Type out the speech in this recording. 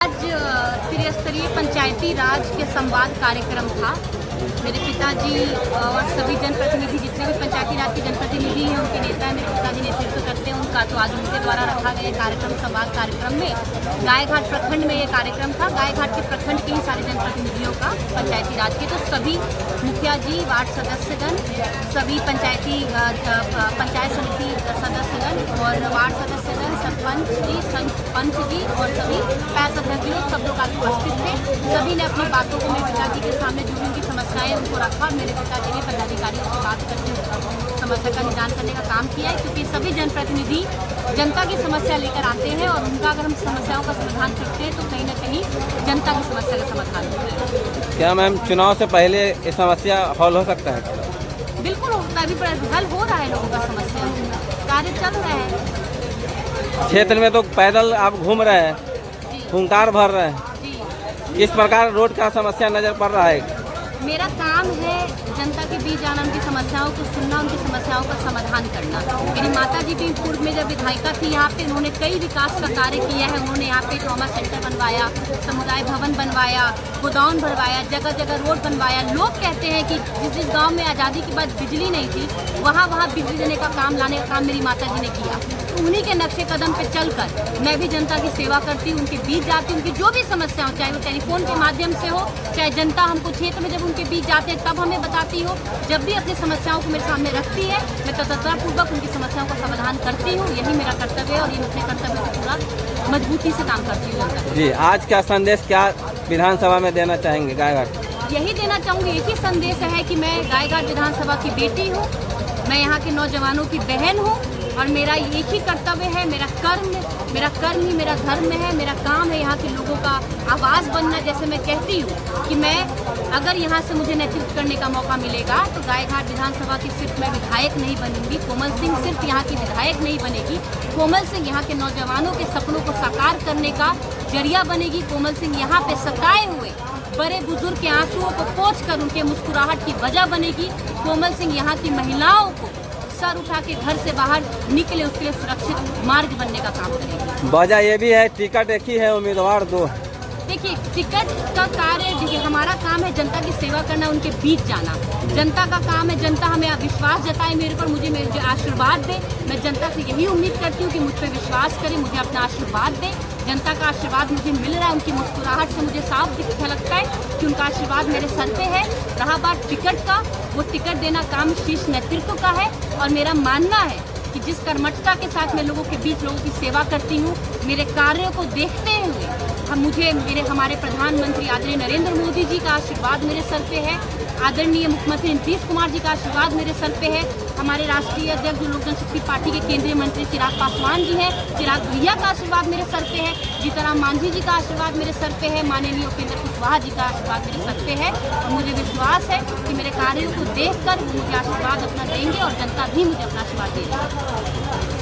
आज त्रिस्तरीय पंचायती राज के संवाद कार्यक्रम था। मेरे पिताजी और सभी जनप्रतिनिधि, जितने भी पंचायती राज के जनप्रतिनिधि हैं, उनके नेता मेरे पिताजी नेतृत्व करते हैं उनका, तो आज उनके द्वारा रखा गया कार्यक्रम संवाद कार्यक्रम में गायघाट प्रखंड में ये कार्यक्रम था। गायघाट के प्रखंड के ही सारे जनप्रतिनिधियों का पंचायती राज के, तो सभी मुखिया जी, वार्ड सदस्यगण, सभी पंचायत समिति सदस्यगण और वार्ड सदस्यगण, सरपंच जी और सभी पैंसठ अध्यक्ष सब लोग आज उपस्थित थे। सभी ने अपनी बातों को मेरे पिताजी के सामने, जो उनकी समस्याएं उनको रखा। मेरे पिताजी ने पदाधिकारियों से बात करके समस्या का निदान करने का काम किया है, क्योंकि सभी जनप्रतिनिधि जनता की समस्या लेकर आते हैं और उनका अगर हम समस्याओं का समाधान करते हैं तो कहीं न कहीं जनता की समस्या का समाधान होता है। क्या मैम, चुनाव से पहले ये समस्या हल हो सकता है? बिल्कुल होता है, अभी हल हो रहा है, लोगों का समस्या कार्य चल रहा है। क्षेत्र में तो पैदल आप घूम रहे हैं, हुंकार भर रहे हैं, किस प्रकार रोड का समस्या नजर पड़ रहा है? मेरा काम है जनता के बीच जाना, उनकी समस्याओं को सुनना, उनकी समस्याओं का समाधान करना। मेरी माता जी भी पूर्व में जब विधायिका थी यहाँ पे, उन्होंने कई विकास का कार्य किया है। उन्होंने यहाँ पे ट्रॉमा सेंटर बनवाया, समुदाय भवन बनवाया, गोदाउन भरवाया, जगह जगह रोड बनवाया। लोग कहते हैं कि जिस गाँव में आज़ादी के बाद बिजली नहीं थी, वहाँ बिजली देने का काम, लाने का काम मेरी माता जी ने किया। उन्हीं के नक्शे कदम पे चलकर मैं भी जनता की सेवा करती हूँ, उनके बीच जाती हूँ। उनकी जो भी समस्या हो, चाहे वो टेलीफोन के माध्यम से हो, चाहे जनता हमको क्षेत्र में जब उनके बीच जाते हैं तब हमें बताती हो, जब भी अपनी समस्याओं को मेरे सामने रखती है, मैं तत्परतापूर्वक उनकी समस्याओं का समाधान करती हूँ। यही मेरा कर्तव्य है और ये अपने कर्तव्य को पूरा मजबूती से काम करती हूँ। जी, आज का संदेश क्या विधानसभा में देना चाहेंगे गायघाट? यही देना चाहूँगी, एक ही संदेश है कि मैं गायघाट विधानसभा की बेटी हूँ, मैं यहाँ के नौजवानों की बहन हूँ और मेरा एक ही कर्तव्य है, मेरा कर्म ही मेरा धर्म है। मेरा काम है यहाँ के लोगों का आवाज़ बनना। जैसे मैं कहती हूँ कि मैं अगर यहाँ से मुझे नेतृत्व करने का मौका मिलेगा तो गायघाट विधानसभा की सिर्फ मैं विधायक नहीं बनूंगी, कोमल सिंह सिर्फ यहाँ की विधायक नहीं बनेगी, कोमल सिंह यहाँ के नौजवानों के सपनों को साकार करने का जरिया बनेगी। कोमल सिंह यहाँ पे सताए हुए बड़े बुजुर्ग के आंसुओं को पोंछ कर उनके मुस्कुराहट की वजह बनेगी। कोमल सिंह यहाँ की महिलाओं को सर उठा के घर से बाहर निकले, उसके लिए सुरक्षित मार्ग बनने का काम करेगी। वजह ये भी है टिकट एक ही है, उम्मीदवार दो। देखिए, टिकट का कार्य, देखिए हमारा काम है जनता की सेवा करना, उनके बीच जाना। जनता का काम है, जनता हमें विश्वास जताए मेरे पर, मुझे मेरे आशीर्वाद दे। मैं जनता से यही उम्मीद करती हूँ कि मुझ पर विश्वास करे, मुझे अपना आशीर्वाद दे। जनता का आशीर्वाद मुझे मिल रहा है, उनकी मुस्कुराहट से मुझे साफ झलकता है कि उनका आशीर्वाद मेरे सर पे है। रहा बात टिकट का, वो टिकट देना काम शीर्ष नेतृत्व का है और मेरा मानना है कि जिस कर्मठता के साथ मैं लोगों के बीच लोगों की सेवा करती हूँ, मेरे कार्यों को देखते हुए हमारे प्रधानमंत्री आदरणीय नरेंद्र मोदी जी का आशीर्वाद मेरे सर पे है, आदरणीय मुख्यमंत्री नीतीश कुमार जी का आशीर्वाद मेरे सर पे है, हमारे राष्ट्रीय अध्यक्ष लोक जनशक्ति पार्टी के केंद्रीय मंत्री चिराग पासवान जी हैं, चिराग भैया का आशीर्वाद मेरे सर पे है, जीतनराम मांझी जी का आशीर्वाद मेरे सर पे है, माननीय उपेंद्र कुशवाहा जी का आशीर्वाद मेरे सर पे है। और मुझे विश्वास है कि मेरे कार्यों को देखकर मुझे आशीर्वाद अपना देंगे और जनता भी मुझे अपना आशीर्वाद देगी।